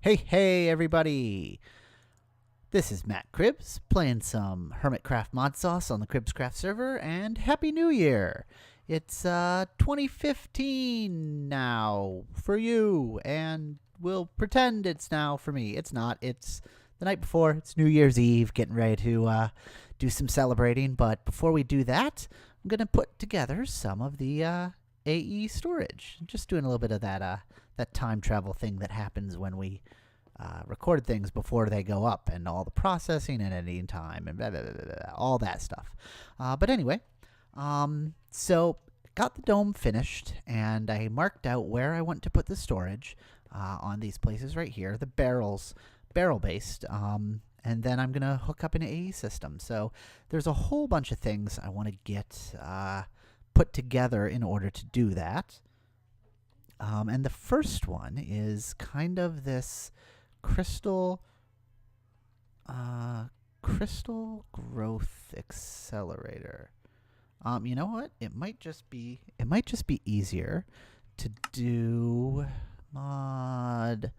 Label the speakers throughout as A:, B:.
A: Hey, everybody! This is Matt Cribbs playing some Hermitcraft Modsauce on the Cribbscraft server, and Happy New Year! It's 2015 now for you, and we'll pretend it's now for me. It's not. It's the night before. It's New Year's Eve, getting ready to do some celebrating. But before we do that, I'm going to put together some of the AE storage. Just doing a little bit of that time travel thing that happens when we record things before they go up, and all the processing and editing time and blah, blah, blah, blah, all that stuff. But anyway, so got the dome finished, and I marked out where I want to put the storage on these places right here, the barrel-based, and then I'm going to hook up an AE system. So there's a whole bunch of things I want to get put together in order to do that. And the first one is kind of this crystal growth accelerator. You know what? It might just be easier to do mod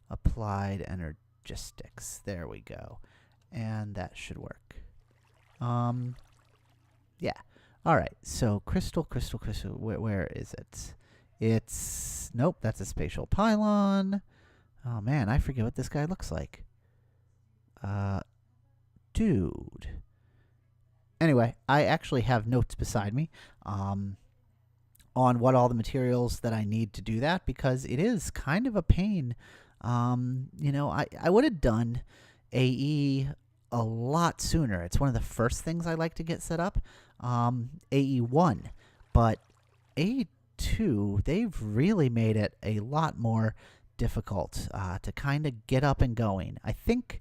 A: applied energistics. There we go. And that should work. Yeah. All right. So crystal. Where is it? It's, nope, that's a spatial pylon. Oh man, I forget what this guy looks like. Dude. Anyway, I actually have notes beside me on what all the materials that I need to do that, because it is kind of a pain. You know, I would have done AE a lot sooner. It's one of the first things I like to get set up. AE1, but AE2, they've really made it a lot more difficult to kind of get up and going. I think,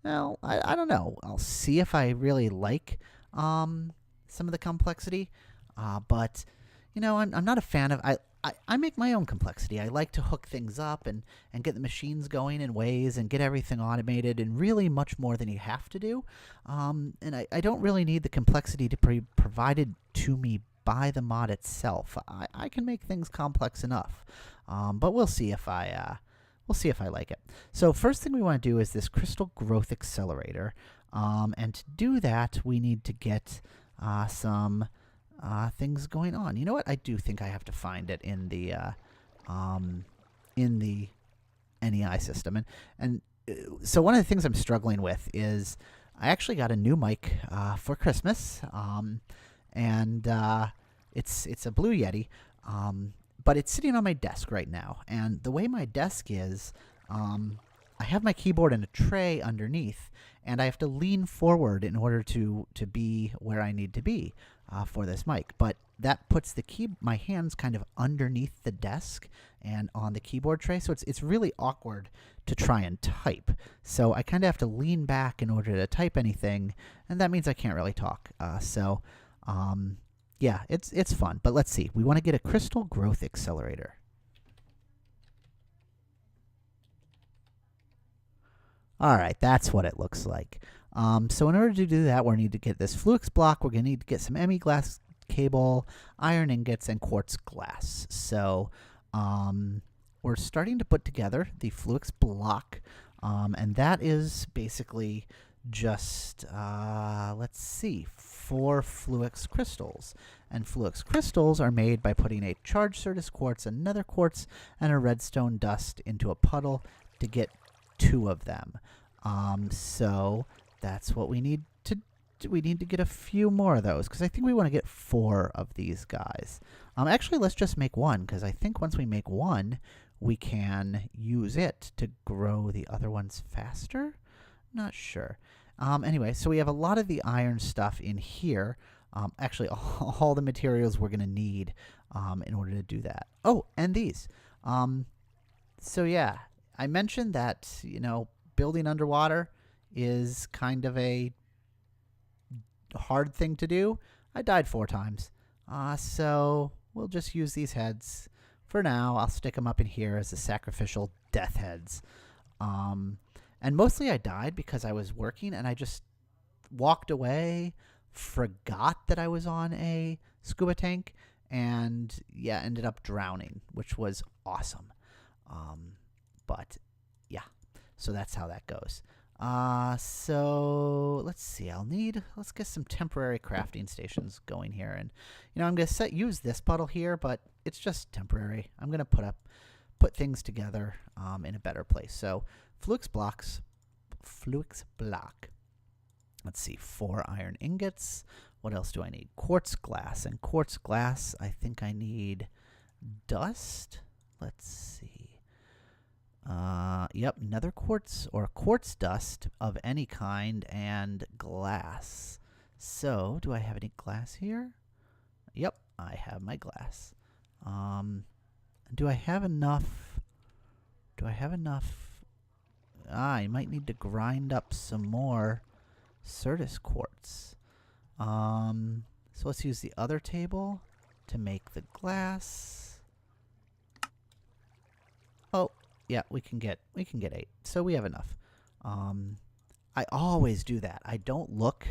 A: well, I don't know. I'll see if I really like some of the complexity, but you know, I'm not a fan of. I make my own complexity. I like to hook things up and get the machines going in ways and get everything automated, and really much more than you have to do. And I don't really need the complexity to be provided to me by the mod itself. I can make things complex enough, but we'll see if I like it. So first thing we want to do is this crystal growth accelerator, and to do that we need to get some things going on. You know what? I do think I have to find it in the NEI system, and so one of the things I'm struggling with is I actually got a new mic for Christmas, and it's a Blue Yeti, but it's sitting on my desk right now. And the way my desk is, I have my keyboard in a tray underneath, and I have to lean forward in order to be where I need to be for this mic. But that puts my hands kind of underneath the desk and on the keyboard tray, so it's really awkward to try and type. So I kind of have to lean back in order to type anything, and that means I can't really talk. Yeah, it's fun. But let's see. We want to get a crystal growth accelerator. All right, that's what it looks like. So in order to do that, we need to get this Fluix block. We're going to need to get some ME glass cable, iron ingots, and quartz glass. So we're starting to put together the Fluix block, and that is basically just, let's see, 4 Fluix crystals. And Fluix crystals are made by putting a charged Certus quartz, another quartz, and a redstone dust into a puddle to get 2 of them. So that's what we need to do. We need to get a few more of those, because I think we want to get 4 of these guys. Actually, let's just make 1, because I think once we make 1, we can use it to grow the other ones faster. Not sure. Anyway, so we have a lot of the iron stuff in here. Actually, all the materials we're going to need in order to do that. Oh, and these. So yeah, I mentioned that, you know, building underwater is kind of a hard thing to do. I died 4 times. So we'll just use these heads. For now, I'll stick them up in here as the sacrificial death heads. And mostly I died because I was working and I just walked away, forgot that I was on a scuba tank, and yeah, ended up drowning, which was awesome. But yeah. So that's how that goes. So let's see. Let's get some temporary crafting stations going here. And, I'm going to use this puddle here, but it's just temporary. I'm going to put things together in a better place. So Flux block. Let's see, 4 iron ingots. What else do I need? Quartz glass. And quartz glass, I think I need dust. Let's see. Yep, nether quartz or quartz dust of any kind and glass. So, do I have any glass here? Yep, I have my glass. Do I have enough? I might need to grind up some more Certus quartz. So let's use the other table to make the glass. Oh, yeah, we can get 8. So we have enough. I always do that. I don't look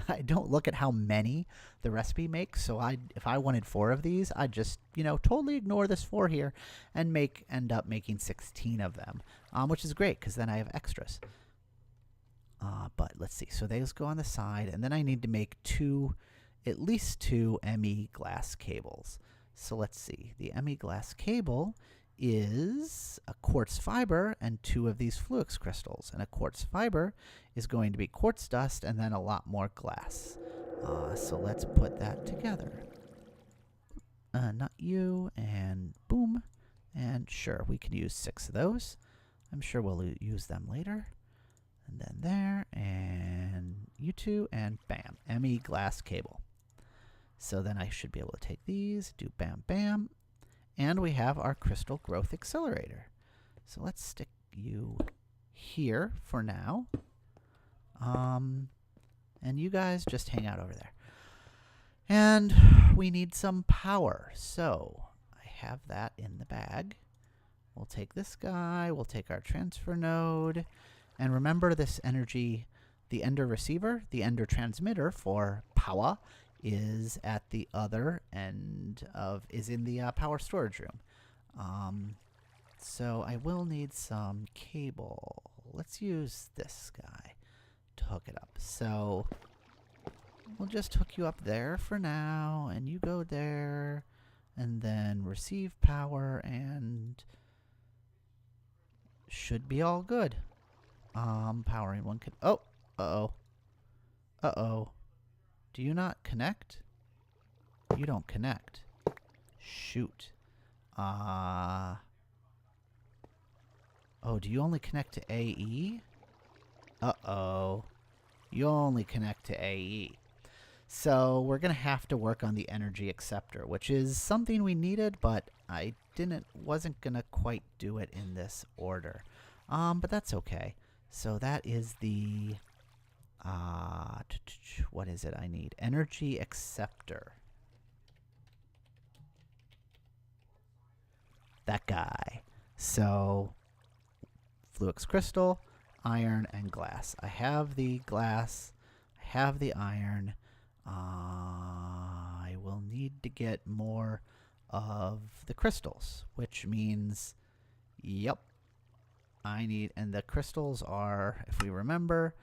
A: I don't look at how many the recipe makes. So if I wanted 4 of these, I'd just, totally ignore this 4 here and end up making 16 of them, which is great because then I have extras. But let's see. So those go on the side, and then I need to make at least 2 ME glass cables. So let's see. The ME glass cable is a quartz fiber and 2 of these flux crystals. And a quartz fiber is going to be quartz dust and then a lot more glass. So let's put that together. Not you, and boom. And sure, we can use 6 of those. I'm sure we'll use them later. And then there, and you 2, and bam, ME glass cable. So then I should be able to take these, do bam, bam. And we have our crystal growth accelerator. So let's stick you here for now. And you guys just hang out over there. And we need some power. So I have that in the bag. We'll take this guy. We'll take our transfer node. And remember this energy, the ender receiver, the ender transmitter for power is at the other end is in the power storage room. So I will need some cable. Let's use this guy to hook it up. So we'll just hook you up there for now, and you go there, and then receive power, and should be all good. Powering one could. Oh, uh-oh. Do you not connect? You don't connect. Shoot. Oh, do you only connect to AE? Uh-oh. You only connect to AE. So we're going to have to work on the energy acceptor, which is something we needed, but I wasn't going to quite do it in this order. But that's okay. So that is the, what is it I need? Energy acceptor. That guy. So, flux crystal, iron, and glass. I have the glass. I have the iron. I will need to get more of the crystals, which means, yep. And the crystals are, if we remember,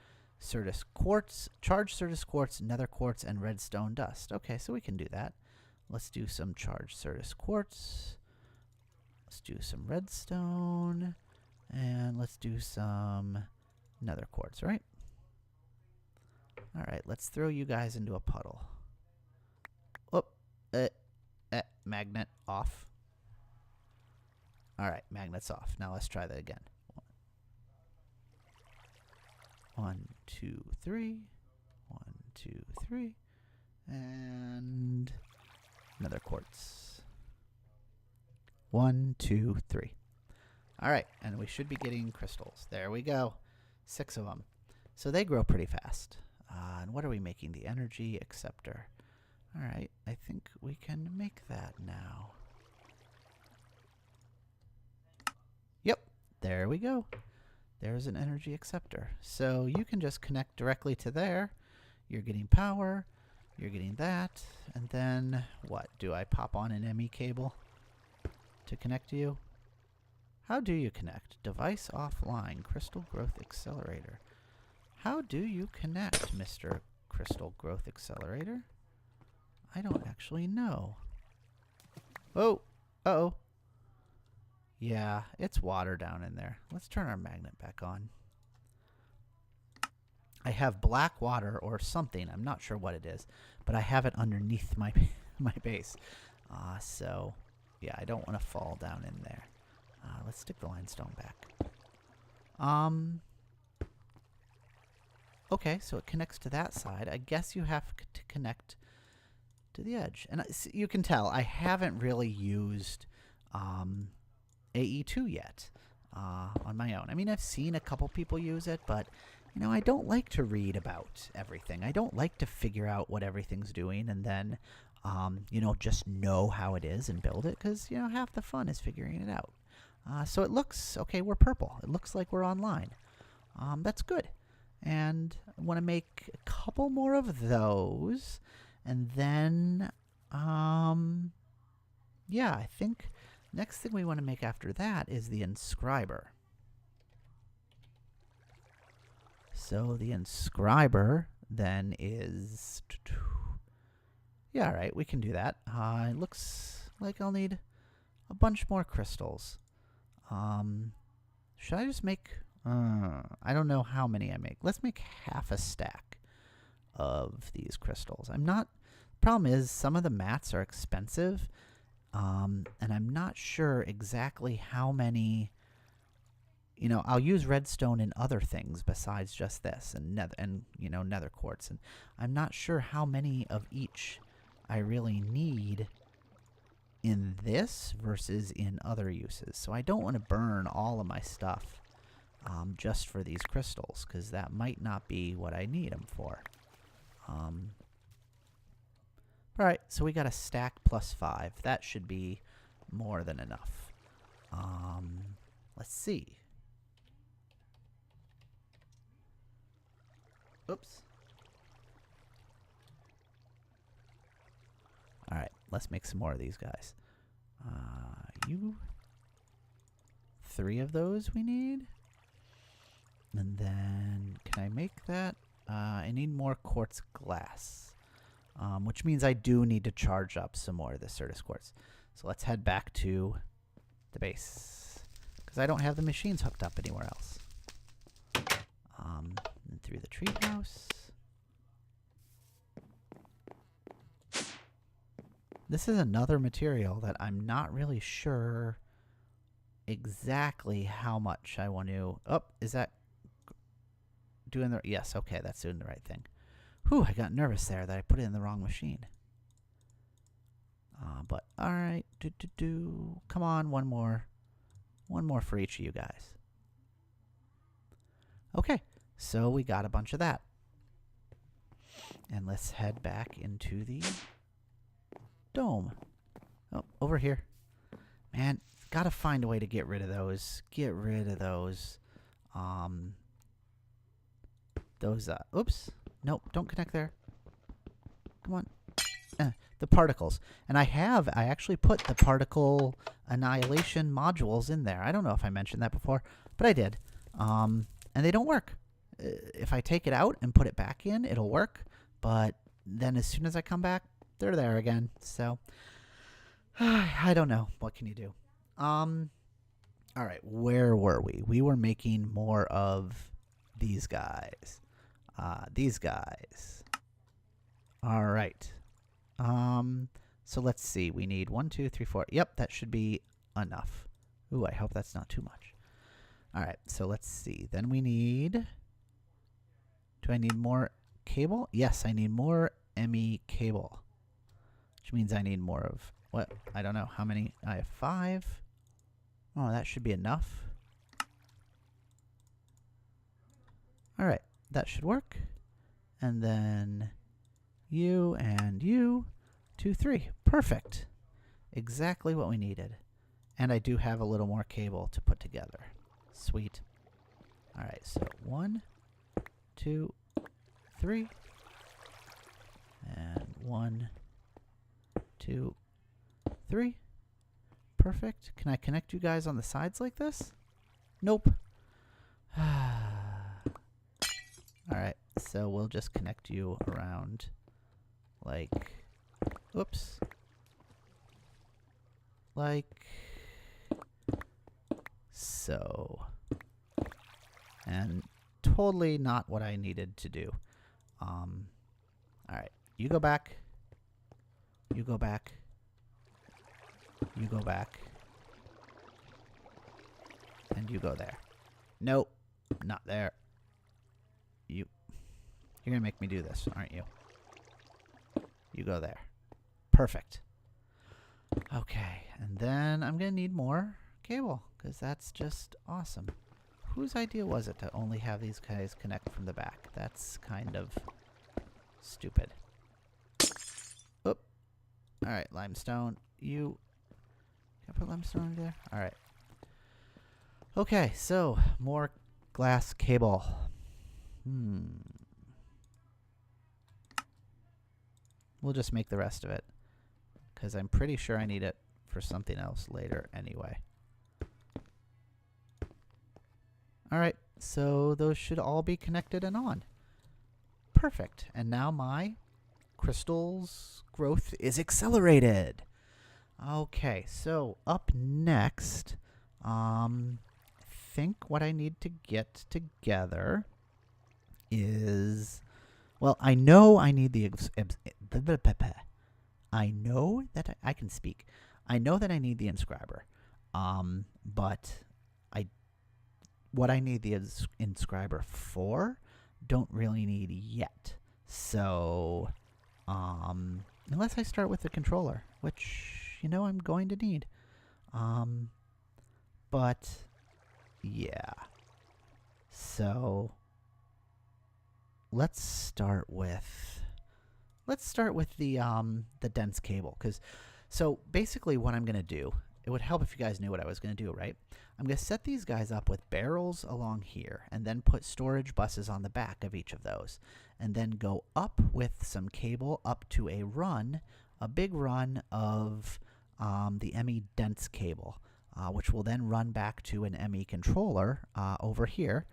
A: Certus quartz, charged Certus quartz, nether quartz, and redstone dust. Okay, so we can do that. Let's do some charged Certus quartz. Let's do some redstone. And let's do some nether quartz, right? Alright, let's throw you guys into a puddle. Oh, magnet off. Alright, magnet's off. Now let's try that again. 1, 2, 3. 1, 2, 3. And another quartz. 1, 2, 3. Alright, and we should be getting crystals. There we go. 6 of them. So they grow pretty fast. And what are we making? The energy acceptor. Alright, I think we can make that now. Yep, there we go. There's an energy acceptor. So you can just connect directly to there. You're getting power. You're getting that. And then, what? Do I pop on an ME cable to connect to you? How do you connect? Device offline. Crystal Growth Accelerator. How do you connect, Mr. Crystal Growth Accelerator? I don't actually know. Oh! Uh-oh. Yeah, it's water down in there. Let's turn our magnet back on. I have black water or something. I'm not sure what it is, but I have it underneath my my base. So, yeah, I don't want to fall down in there. Let's stick the limestone back. Okay, so it connects to that side. I guess you have to connect to the edge. And you can tell I haven't really used AE2 yet on my own. I mean, I've seen a couple people use it, but you know, I don't like to read about everything. I don't like to figure out what everything's doing and then, you know, just know how it is and build it, because, you know, half the fun is figuring it out. So it looks, okay, we're purple. It looks like we're online. That's good. And I want to make a couple more of those. And then, yeah, I think next thing we want to make after that is the inscriber. So the inscriber then is... Yeah, all right, we can do that. It looks like I'll need a bunch more crystals. Should I just make... I don't know how many I make. Let's make half a stack of these crystals. I'm not... The problem is some of the mats are expensive, and I'm not sure exactly how many... You know, I'll use redstone in other things besides just this, and you know, nether quartz, and I'm not sure how many of each I really need in this versus in other uses. So I don't want to burn all of my stuff just for these crystals, because that might not be what I need them for. Alright, so we got a stack plus 5. That should be more than enough. Let's see. Oops. Alright, let's make some more of these guys. You... 3 of those we need. And then, can I make that? I need more quartz glass. Which means I do need to charge up some more of the Certus quartz. So let's head back to the base, because I don't have the machines hooked up anywhere else. And through the treehouse. This is another material that I'm not really sure exactly how much I want to... Oh, is that doing the... Yes, okay, that's doing the right thing. Whew, I got nervous there that I put it in the wrong machine. But, alright, come on, one more. One more for each of you guys. Okay, so we got a bunch of that. And let's head back into the dome. Oh, over here. Man, gotta find a way to get rid of those. Get rid of those. Oops. Nope, don't connect there. Come on. The particles. And I actually put the particle annihilation modules in there. I don't know if I mentioned that before, but I did. And they don't work. If I take it out and put it back in, it'll work. But then as soon as I come back, they're there again. So, I don't know. What can you do? All right, where were we? We were making more of these guys. These guys. All right. So let's see. We need 1, 2, 3, 4. Yep, that should be enough. Ooh, I hope that's not too much. All right, so let's see. Then we need... Do I need more cable? Yes, I need more ME cable. Which means I need more of... What? I don't know. How many? I have 5. Oh, that should be enough. All right, that should work. And then you and you. 2, 3. Perfect. Exactly what we needed. And I do have a little more cable to put together. Sweet. All right, so 1, 2, 3. And 1, 2, 3. perfect. Can I connect you guys on the sides like this? Nope. Alright, so we'll just connect you around like, whoops, like so. And totally not what I needed to do. Alright, you go back, you go back, you go back, and you go there. Nope, not there. You're gonna make me do this, aren't you? You go there. Perfect. Okay, and then I'm gonna need more cable, because that's just awesome. Whose idea was it to only have these guys connect from the back? That's kind of stupid. Oop. Alright, limestone. Can I put limestone over there? Alright. Okay, so more glass cable. We'll just make the rest of it, because I'm pretty sure I need it for something else later anyway. Alright, so those should all be connected and on. Perfect. And now my crystal's growth is accelerated. Okay, so up next, I think what I need to get together is, well, I know I need the I know that I can speak. I know that I need the inscriber, but what I need the inscriber for, don't really need yet. So, unless I start with the controller, which, you know, I'm going to need. But, yeah. So, let's start with the dense cable, because so basically what I'm going to do, it would help if you guys knew what I was going to do, right? I'm going to set these guys up with barrels along here, and then put storage buses on the back of each of those, and then go up with some cable up to a big run of the ME dense cable, which will then run back to an ME controller over here.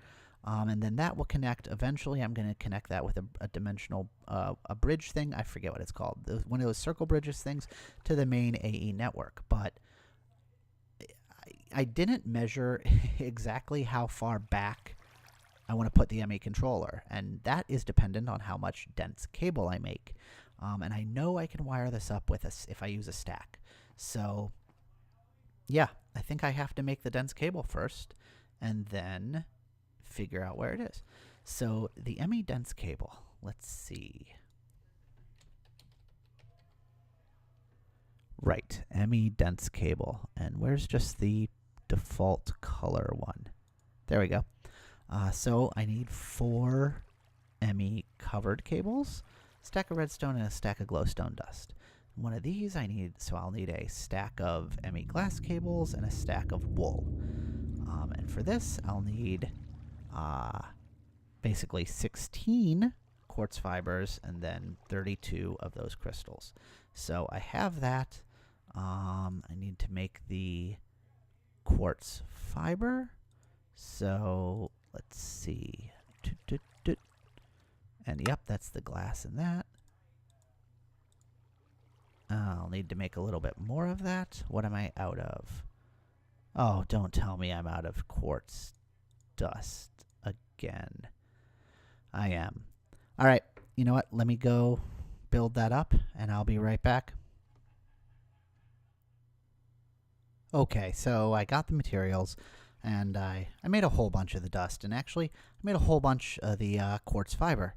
A: And then that will connect. Eventually, I'm going to connect that with a dimensional a bridge thing. I forget what it's called. One of those circle bridges things to the main AE network. But I didn't measure exactly how far back I want to put the ME controller. And that is dependent on how much dense cable I make. And I know I can wire this up with if I use a stack. So, yeah, I think I have to make the dense cable first. And then figure out where it is. So the ME dense cable, let's see. Right, ME dense cable. And where's just the default color one? There we go. So I need 4 ME covered cables, a stack of redstone, and a stack of glowstone dust. One of these I'll need a stack of ME glass cables and a stack of wool. And for this, I'll need basically 16 quartz fibers and then 32 of those crystals. So I have that. I need to make the quartz fiber. So let's see. And yep, that's the glass in that. I'll need to make a little bit more of that. What am I out of? Oh, don't tell me I'm out of quartz dust again. I am. All right, you know what? Let me go build that up, and I'll be right back. Okay, so I got the materials, and I made a whole bunch of the dust, and actually I made a whole bunch of the quartz fiber,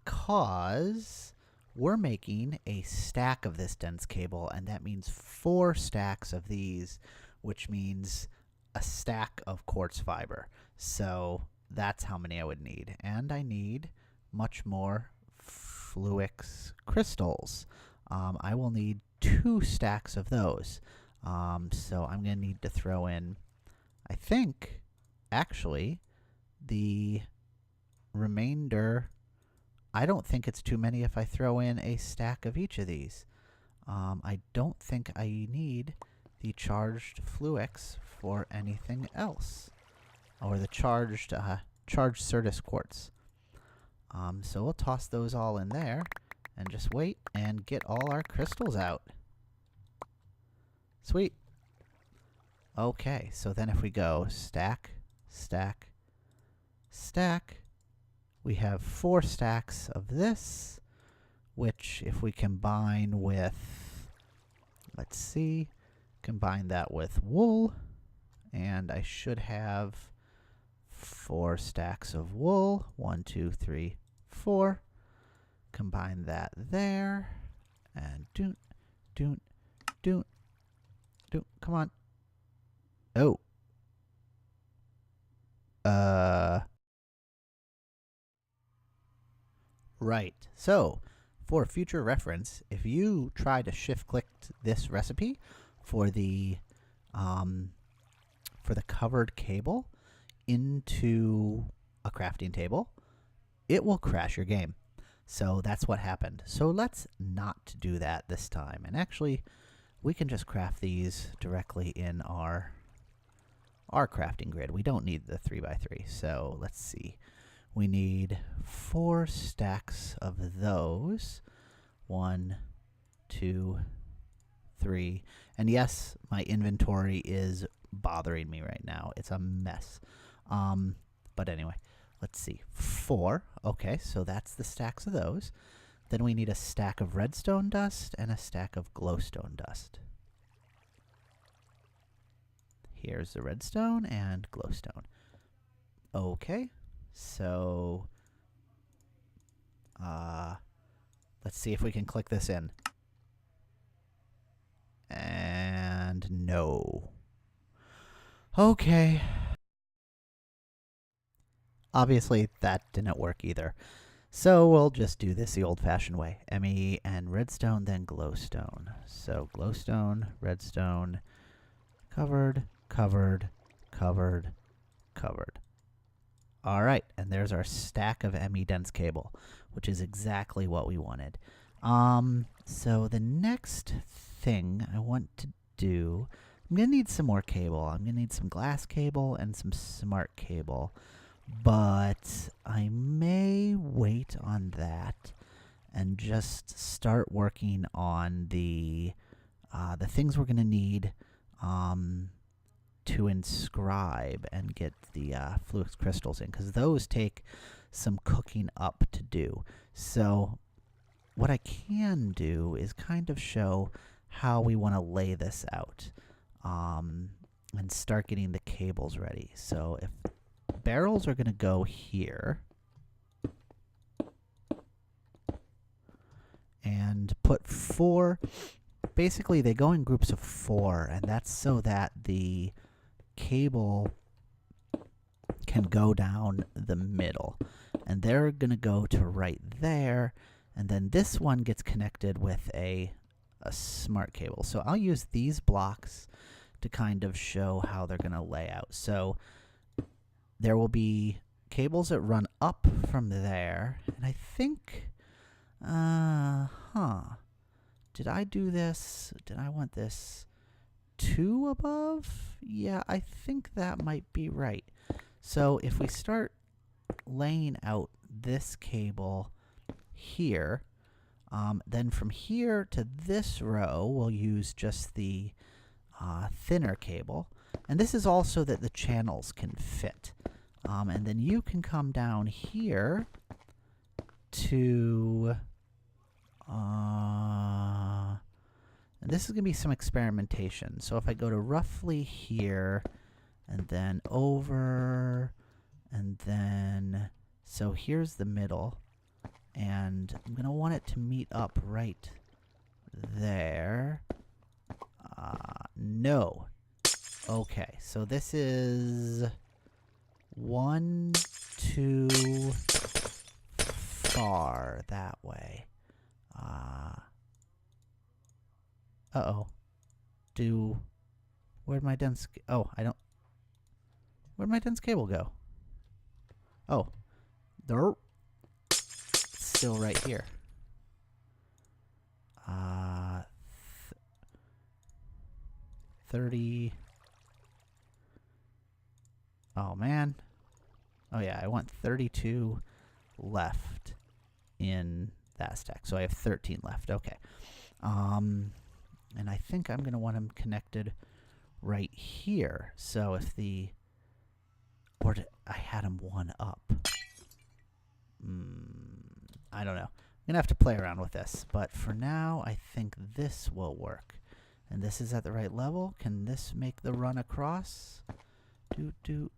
A: cause we're making a stack of this dense cable, and that means 4 stacks of these, which means a stack of quartz fiber. So that's how many I would need. And I need much more Fluix crystals. I will need 2 stacks of those. So I'm going to need to throw in, I think, actually, the remainder. I don't think it's too many if I throw in a stack of each of these. I don't think I need the charged Fluix for anything else, or the charged Certus quartz. So we'll toss those all in there and just wait and get all our crystals out. Sweet. Okay, so then if we go stack, stack, stack, we have 4 stacks of this, which if we combine with, let's see, combine that with wool, and I should have 4 stacks of wool. 1, 2, 3, 4. Combine that there, and doon, doon, doon, doon. Come on. Oh. Right. So, for future reference, if you try to shift-click this recipe for the covered cable into a crafting table, it will crash your game. So that's what happened. So let's not do that this time. And actually, we can just craft these directly in our crafting grid. We don't need the 3x3. So let's see. We need 4 stacks of those. 1, 2, 3. And yes, my inventory is bothering me right now. It's a mess. But anyway, let's see. 4. Okay, so that's the stacks of those. Then we need a stack of redstone dust and a stack of glowstone dust. Here's the redstone and glowstone. Okay, so let's see if we can click this in. And no. Okay. Obviously, that didn't work either. So we'll just do this the old-fashioned way. ME and redstone, then glowstone. So glowstone, redstone, covered, covered, covered, covered. All right, and there's our stack of ME dense cable, which is exactly what we wanted. So the next thing I want to do, I'm going to need some more cable. I'm going to need some glass cable and some smart cable. But I may wait on that and just start working on the things we're going to need to inscribe and get the Fluix crystals in, because those take some cooking up to do. So what I can do is kind of show how we want to lay this out and start getting the cables ready. So if barrels are going to go here and put 4, basically they go in groups of 4, and that's so that the cable can go down the middle, and they're going to go to right there, and then this one gets connected with a smart cable. So I'll use these blocks to kind of show how they're going to lay out. So there will be cables that run up from there, and I think, did I do this? Did I want this 2 above? Yeah, I think that might be right. So if we start laying out this cable here, then from here to this row, we'll use just the thinner cable. And this is also that the channels can fit. And then you can come down here to, and this is going to be some experimentation. So if I go to roughly here, and then over, and then, so here's the middle, and I'm going to want it to meet up right there. No. Okay, so this is 1, 2, far that way. Uh-oh. Where'd my dense... Oh, I don't... Where'd my dense cable go? Oh. There. It's still right here. 30. Oh, man. Oh, yeah, I want 32 left in that stack. So I have 13 left. Okay. And I think I'm going to want them connected right here. So if the... Or I had them one up. I don't know. I'm going to have to play around with this. But for now, I think this will work. And this is at the right level. Can this make the run across? Do.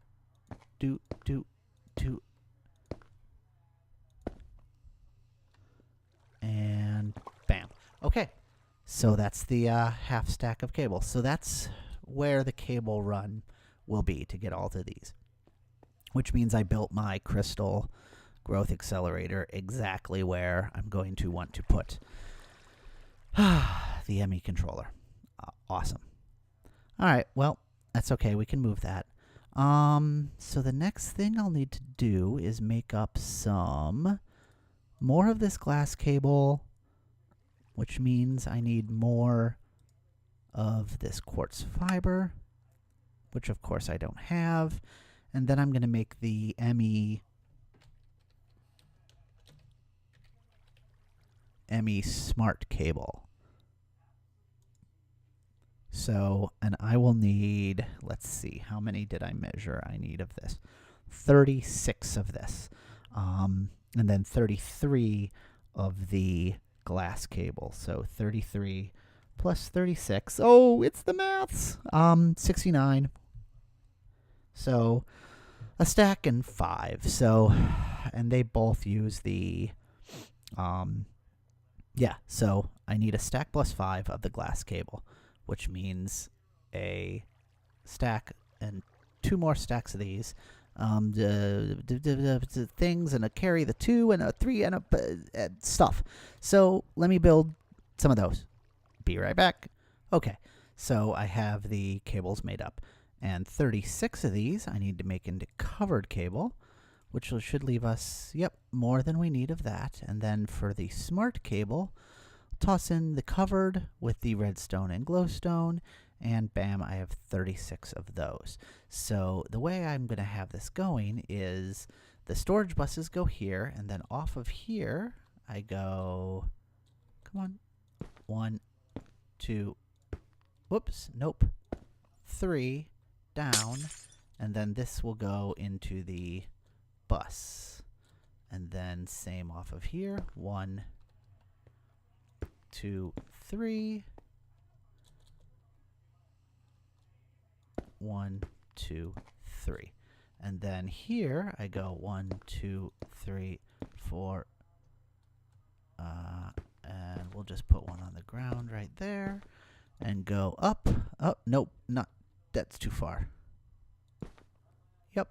A: And bam. Okay. So that's the half stack of cable. So that's where the cable run will be to get all of these. Which means I built my crystal growth accelerator exactly where I'm going to want to put the ME controller. Awesome. All right, well, that's okay. We can move that. So the next thing I'll need to do is make up some more of this glass cable, which means I need more of this quartz fiber, which of course I don't have. And then I'm going to make the ME smart cable. So, and I will need, let's see, how many did I measure I need of this? 36 of this. And then 33 of the glass cable. So 33 plus 36. Oh, it's the maths. 69. So a stack and 5. So, and they both use the, yeah, so I need a stack plus 5 of the glass cable, which means a stack and 2 more stacks of these. Things and a carry the 2 and a 3 and a stuff. So let me build some of those. Be right back. Okay, so I have the cables made up. And 36 of these I need to make into covered cable, which should leave us, yep, more than we need of that. And then for the smart cable, toss in the covered with the redstone and glowstone, and bam, I have 36 of those. So the way I'm going to have this going is the storage buses go here, and then off of here, I go, come on, 1, 2, whoops, nope, 3, down, and then this will go into the bus. And then same off of here, 1, 2, 3. 1, 2, 3. And then here I go 1, 2, 3, 4. And we'll just put one on the ground right there and go up. Oh, nope, not, that's too far. Yep,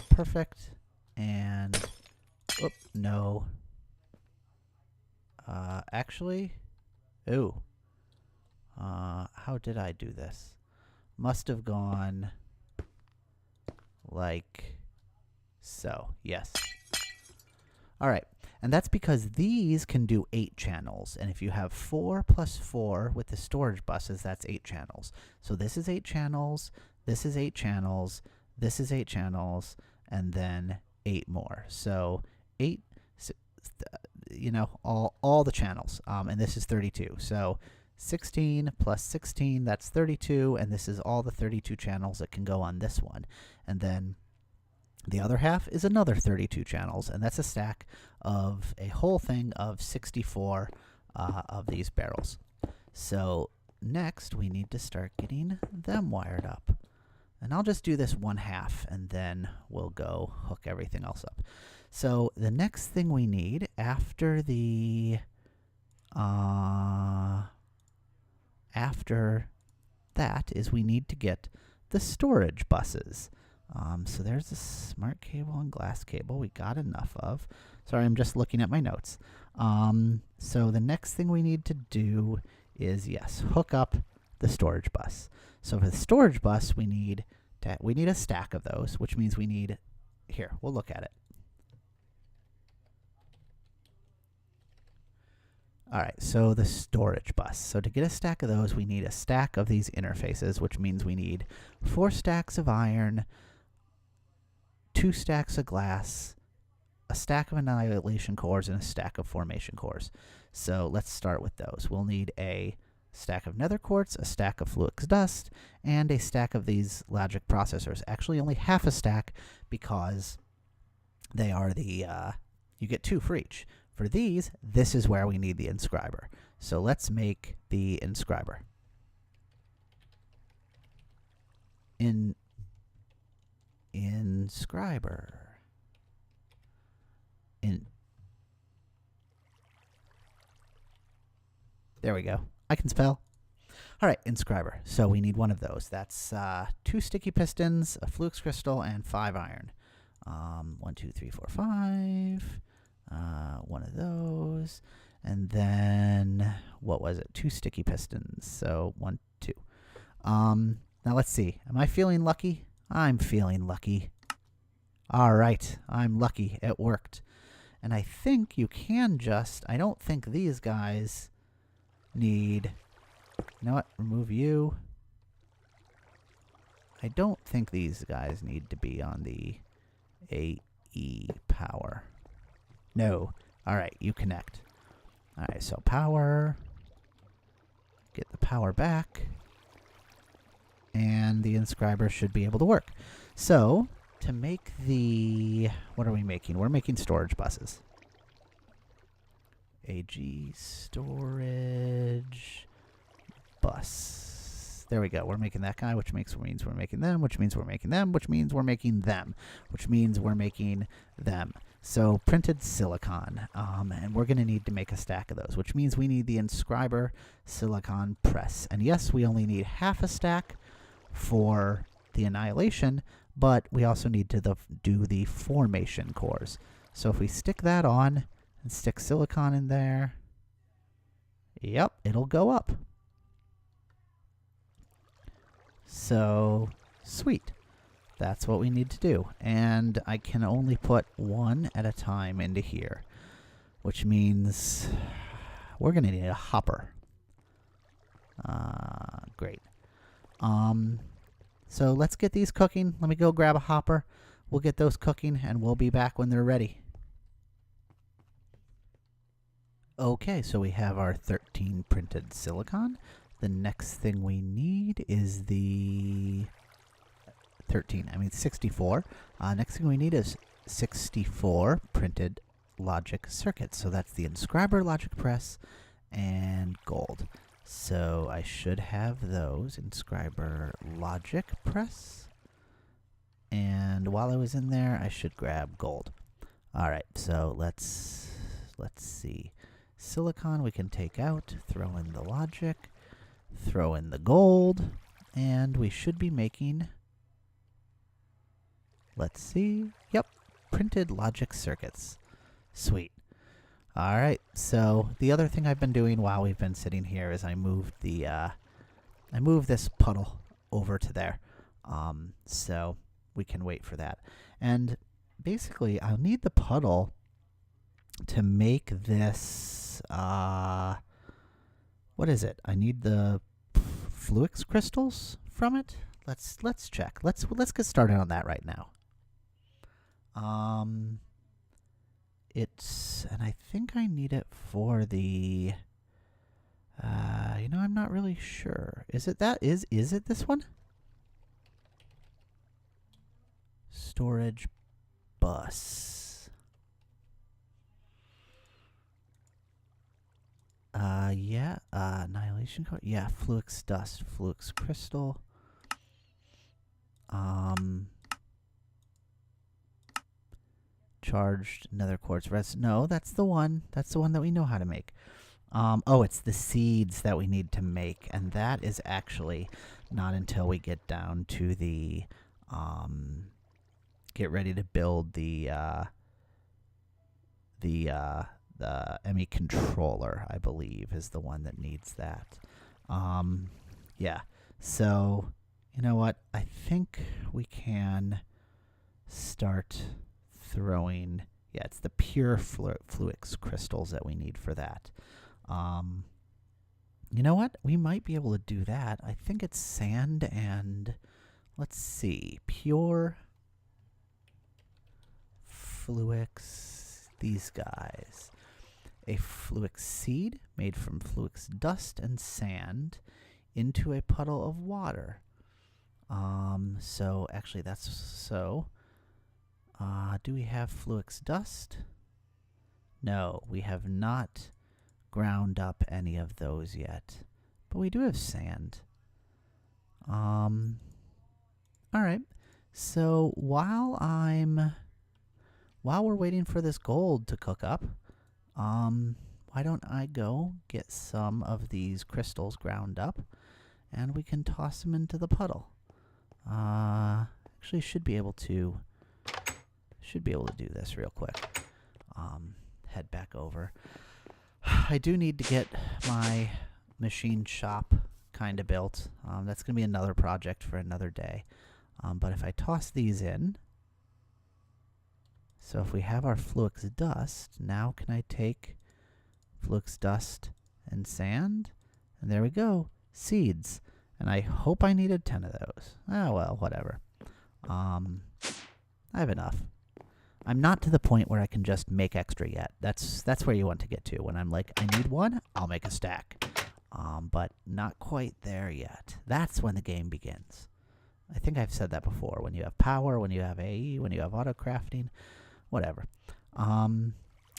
A: perfect. And, whoop, no. Actually, ooh. How did I do this? Must have gone like so. Yes. All right. And that's because these can do 8 channels. And if you have 4 plus 4 with the storage buses, that's 8 channels. So this is 8 channels, this is 8 channels, this is 8 channels, and then 8 more. So 8, you know, all the channels. And this is 32. So 16 plus 16, that's 32, and this is all the 32 channels that can go on this one. And then the other half is another 32 channels, and that's a stack of a whole thing of 64 of these barrels. So next, we need to start getting them wired up. And I'll just do this 1/2, and then we'll go hook everything else up. So the next thing we need after the after that is we need to get the storage buses. So there's the smart cable and glass cable we got enough of. Sorry, I'm just looking at my notes. So the next thing we need to do is, yes, hook up the storage bus. So for the storage bus, we need a stack of those, which means we need, here, we'll look at it. All right, so the storage bus. So to get a stack of those, we need a stack of these interfaces, which means we need 4 stacks of iron, 2 stacks of glass, a stack of annihilation cores, and a stack of formation cores. So let's start with those. We'll need a stack of nether quartz, a stack of fluix dust, and a stack of these logic processors. Actually, only half a stack because they are the, you get 2 for each. For these, this is where we need the inscriber. So let's make the inscriber. Inscriber. There we go. I can spell. All right, inscriber. So we need one of those. That's 2 sticky pistons, a fluix crystal, and 5 iron. 1, 2, 3, 4, 5. One of those, and then what was it? 2 sticky pistons. So 1, 2. Now let's see. Am I feeling lucky? I'm feeling lucky. All right, I'm lucky. It worked. And I think you can just. I don't think these guys need. You know what? Remove you. I don't think these guys need to be on the AE power. No. All right, you connect. All right, so power. Get the power back. And the inscriber should be able to work. So, to make the... What are we making? We're making storage buses. AG storage bus. There we go. We're making that guy, which means we're making them, which means we're making them, which means we're making them, which means we're making them. So printed silicon, and we're going to need to make a stack of those, which means we need the inscriber silicon press. And yes, we only need half a stack for the annihilation, but we also need to do the formation cores. So if we stick that on and stick silicon in there, yep, it'll go up. So, sweet. That's what we need to do. And I can only put 1 at a time into here, which means we're going to need a hopper. Great. So let's get these cooking. Let me go grab a hopper. We'll get those cooking, and we'll be back when they're ready. Okay, so we have our 13 printed silicon. The next thing we need is the 64. Next thing we need is 64 printed logic circuits. So that's the inscriber logic press and gold. So I should have those. Inscriber logic press. And while I was in there, I should grab gold. All right, so let's see. Silicon we can take out, throw in the logic, throw in the gold, and we should be making, let's see, yep, printed logic circuits. Sweet. All right, so the other thing I've been doing while we've been sitting here is I moved this puddle over to there, so we can wait for that. And basically, I'll need the puddle to make this, what is it? I need the fluix crystals from it. Let's check. Let's get started on that right now. And I think I need it for the, I'm not really sure. Is it that? Is it this one? Storage bus. Yeah, annihilation code. Yeah, fluix dust, fluix crystal. Charged nether quartz res. No, that's the one. That's the one that we know how to make. Oh, it's the seeds that we need to make, and that is actually not until we get down to the get ready to build the ME controller, I believe, is the one that needs that. Yeah. So, you know what? I think we can start throwing. Yeah, it's the pure fluix crystals that we need for that. You know what? We might be able to do that. I think it's sand and, let's see, pure Fluix, these guys. A Fluix seed made from Fluix dust and sand into a puddle of water. So actually that's so. Do we have Fluix dust? No, we have not ground up any of those yet. But we do have sand. All right. So while we're waiting for this gold to cook up, why don't I go get some of these crystals ground up, and we can toss them into the puddle. Actually, should be able to do this real quick. Head back over. I do need to get my machine shop kind of built. That's going to be another project for another day. But if I toss these in, so if we have our Fluix dust, now can I take Fluix dust and sand? And there we go, seeds. And I hope I needed 10 of those. Oh well, whatever. I have enough. I'm not to the point where I can just make extra yet. That's where you want to get to. When I'm like, I need one, I'll make a stack. But not quite there yet. That's when the game begins. I think I've said that before. When you have power, when you have AE, when you have auto crafting, whatever.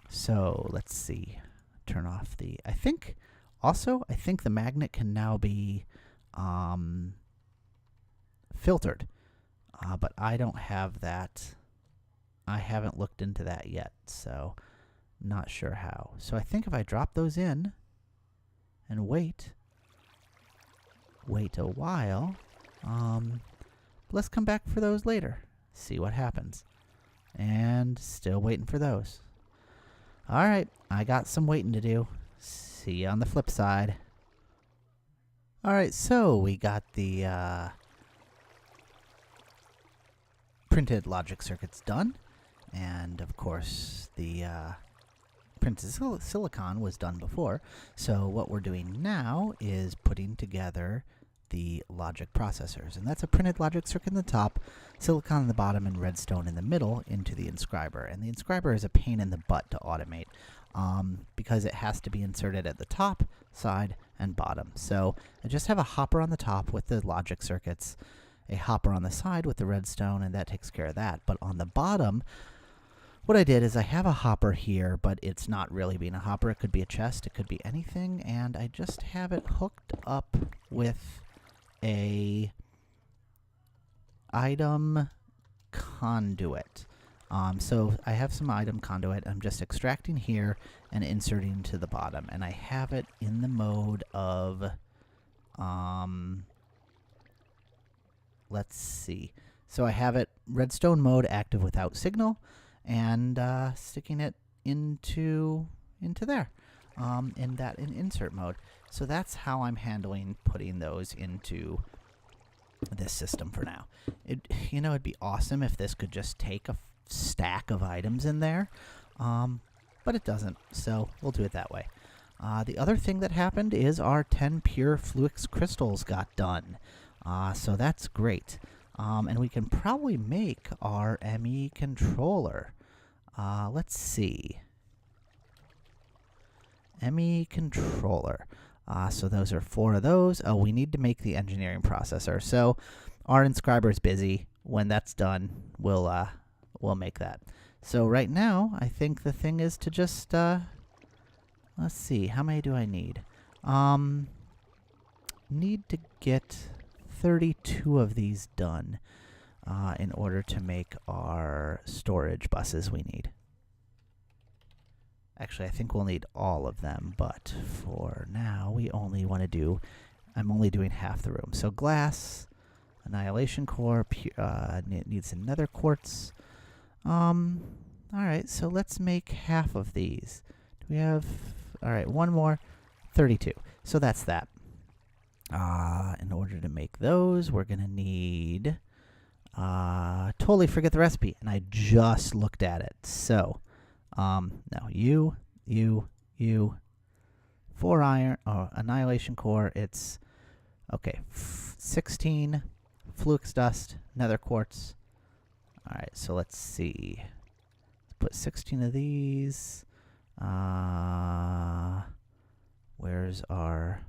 A: So let's see. Turn off the. I think the magnet can now be filtered. But I don't have that. I haven't looked into that yet, so not sure how. So I think if I drop those in and wait a while, let's come back for those later, see what happens. And still waiting for those. All right, I got some waiting to do. See you on the flip side. All right, so we got the printed logic circuits done. And of course, the printed silicon was done before. So what we're doing now is putting together the logic processors. And that's a printed logic circuit in the top, silicon in the bottom, and redstone in the middle into the inscriber. And the inscriber is a pain in the butt to automate because it has to be inserted at the top, side, and bottom. So I just have a hopper on the top with the logic circuits, a hopper on the side with the redstone, and that takes care of that. But on the bottom, what I did is I have a hopper here, but it's not really being a hopper. It could be a chest. It could be anything. And I just have it hooked up with a item conduit. So I have some item conduit. I'm just extracting here and inserting to the bottom. And I have it in the mode of, let's see. So I have it redstone mode active without signal, and sticking it into there in insert mode. So that's how I'm handling putting those into this system for now. It'd be awesome if this could just take a stack of items in there, but it doesn't, so we'll do it that way. The other thing that happened is our 10 pure Fluix crystals got done, so that's great. And we can probably make our ME controller. Let's see. ME controller. So those are 4 of those. Oh, we need to make the engineering processor. So our inscriber is busy. When that's done, we'll make that. So right now, I think the thing is to just let's see. How many do I need? Need to get 32 of these done in order to make our storage buses we need. Actually, I think we'll need all of them, but for now, we only want to do, I'm only doing half the room. So glass, annihilation core, needs another quartz. Alright, so let's make half of these. Do we have, alright, one more, 32. So that's that. In order to make those, we're going to need, totally forget the recipe, and I just looked at it. So, now you, 4 iron, annihilation core. It's, okay, 16 flux dust, nether quartz. Alright, so let's see. Let's put 16 of these. Where's our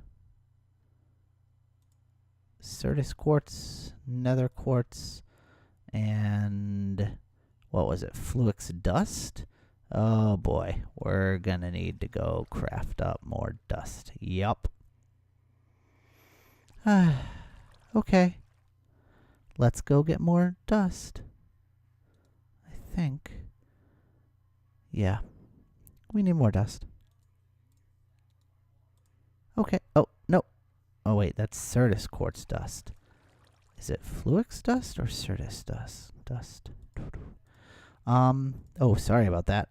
A: Certus quartz, nether quartz, and what was it? Flux dust? Oh boy, we're gonna need to go craft up more dust. Yup. Okay. Let's go get more dust. I think. Yeah. We need more dust. Okay. Oh, no. Oh, wait. That's Certus quartz dust. Is it Flux dust or Certus dust? Oh, sorry about that.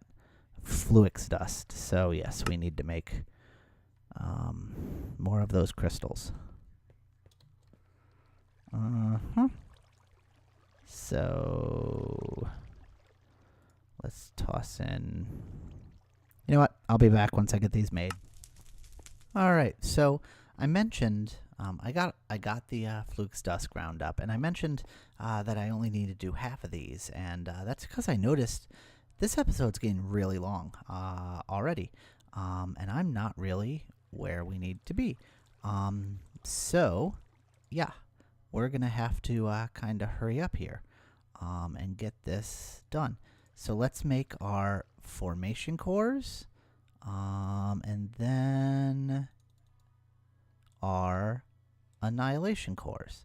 A: Flux dust. So, yes, we need to make more of those crystals. So, let's toss in. You know what? I'll be back once I get these made. All right. So I mentioned I got the flux dust ground up, and I mentioned that I only need to do half of these, and that's because I noticed this episode's getting really long already, and I'm not really where we need to be. So, yeah, we're gonna have to kind of hurry up here and get this done. So let's make our formation cores, and then our annihilation cores.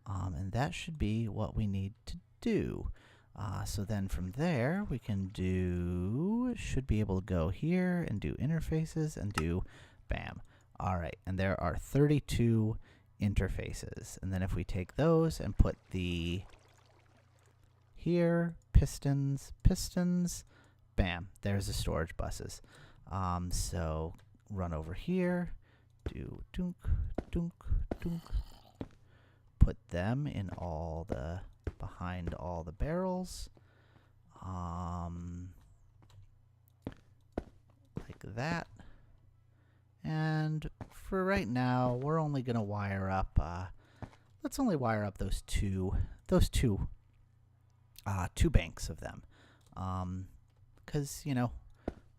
A: And that should be what we need to do. So then from there, we can should be able to go here and do interfaces and do bam. All right, and there are 32 interfaces. And then if we take those and put the here, pistons, bam, there's the storage buses. So run over here, do dunk, dunk, dunk. Put them in behind all the barrels. Like that. And for right now, we're only gonna wire up, let's only wire up those two banks of them. 'Cause, you know,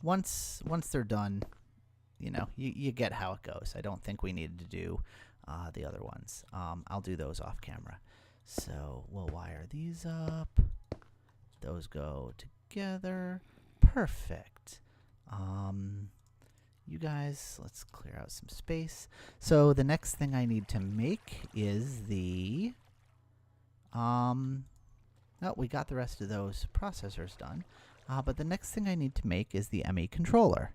A: once they're done, you know, you get how it goes. I don't think we needed to do the other ones. I'll do those off camera. So we'll wire these up. Those go together. Perfect. You guys, let's clear out some space. So the next thing I need to make is the oh, we got the rest of those processors done. But the next thing I need to make is the ME controller.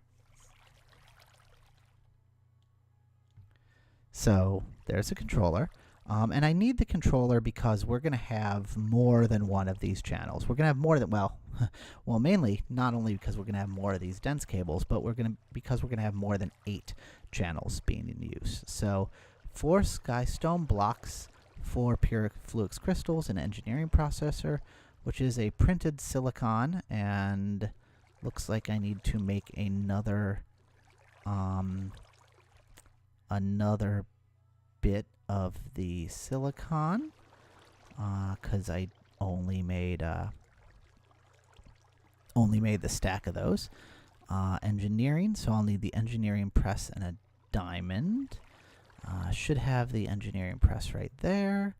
A: So there's a controller. And I need the controller because we're going to have more than one of these channels. We're going to have more than, well, mainly not only because we're going to have more of these dense cables, but because we're going to have more than 8 channels being in use. So 4 skystone blocks, 4 pure flux crystals, an engineering processor, which is a printed silicon, and looks like I need to make another bit of the silicon, because I only made the stack of those. Engineering, so I'll need the engineering press and a diamond. Should have the engineering press right there,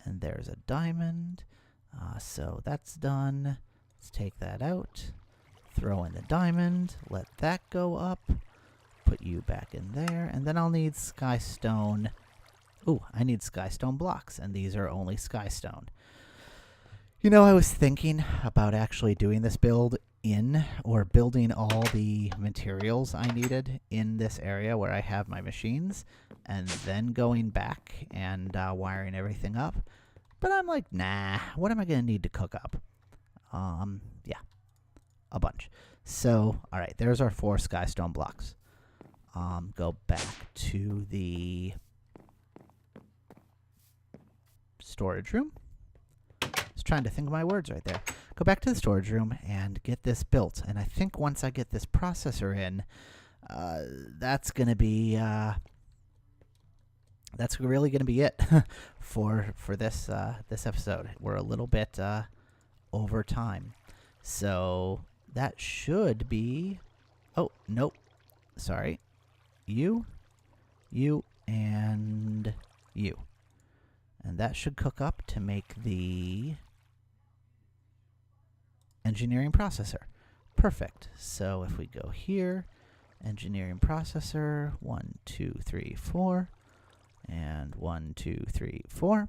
A: and there's a diamond. So that's done. Let's take that out, throw in the diamond, let that go up, put you back in there, and then I'll need skystone. Ooh, I need skystone blocks, and these are only skystone. You know, I was thinking about actually doing this build building all the materials I needed in this area where I have my machines, and then going back and wiring everything up. But I'm like, nah, what am I going to need to cook up? Yeah, a bunch. So, all right, there's our 4 skystone blocks. Go back to the storage room. Just trying to think of my words right there. Go back to the storage room and get this built. And I think once I get this processor in, that's gonna be that's really gonna be it for this this episode. We're a little bit over time, so that should be. Oh nope, sorry. You, and you. And that should cook up to make the engineering processor. Perfect. So if we go here, engineering processor, 1, 2, 3, 4, and 1, 2, 3, 4.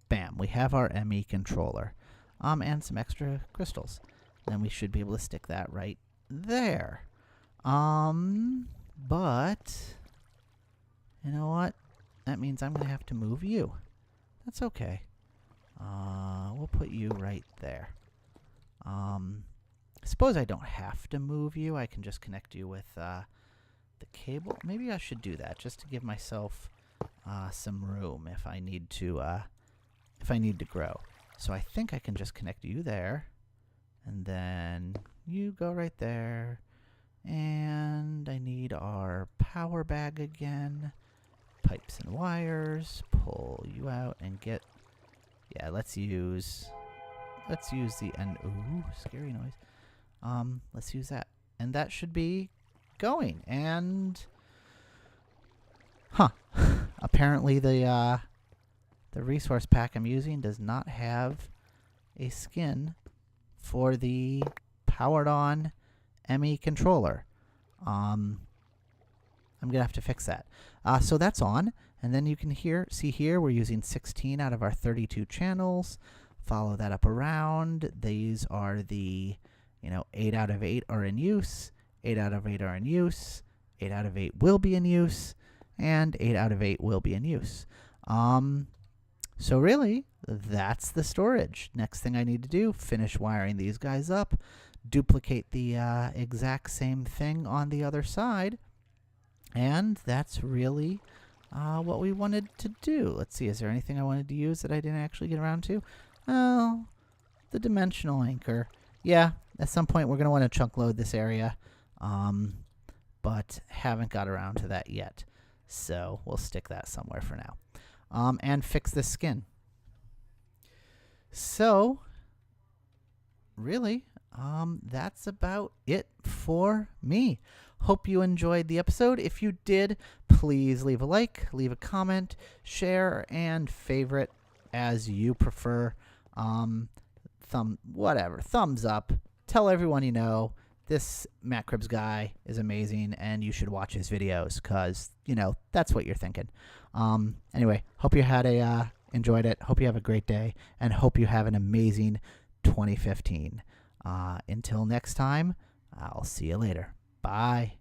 A: Bam, we have our ME controller. And some extra crystals. Then we should be able to stick that right there. But you know what? That means I'm going to have to move you. That's okay. We'll put you right there. I suppose I don't have to move you. I can just connect you with the cable. Maybe I should do that just to give myself some room if I need to grow. So I think I can just connect you there, and then you go right there. And I need our power bag again. Pipes and wires. Pull you out and get. Yeah, let's use the end. Ooh, scary noise. Let's use that, and that should be going. And apparently the resource pack I'm using does not have a skin for the powered on ME controller. I'm gonna have to fix that. So that's on, and then you can see here we're using 16 out of our 32 channels. Follow that up around. These are the 8 out of 8 are in use, 8 out of 8 are in use, 8 out of 8 will be in use, and 8 out of 8 will be in use. So really, that's the storage. Next thing I need to do, finish wiring these guys up, duplicate the exact same thing on the other side, and that's really what we wanted to do. Let's see, is there anything I wanted to use that I didn't actually get around to? Oh, the dimensional anchor. Yeah, at some point we're going to want to chunk load this area, but haven't got around to that yet. So we'll stick that somewhere for now. And fix this skin. So, really, that's about it for me. Hope you enjoyed the episode. If you did, please leave a like, leave a comment, share, and favorite as you prefer. Thumbs up. Tell everyone you know this Matt Cribbs guy is amazing and you should watch his videos because, that's what you're thinking. Anyway, hope you enjoyed it. Hope you have a great day and hope you have an amazing 2015. Until next time, I'll see you later. Bye.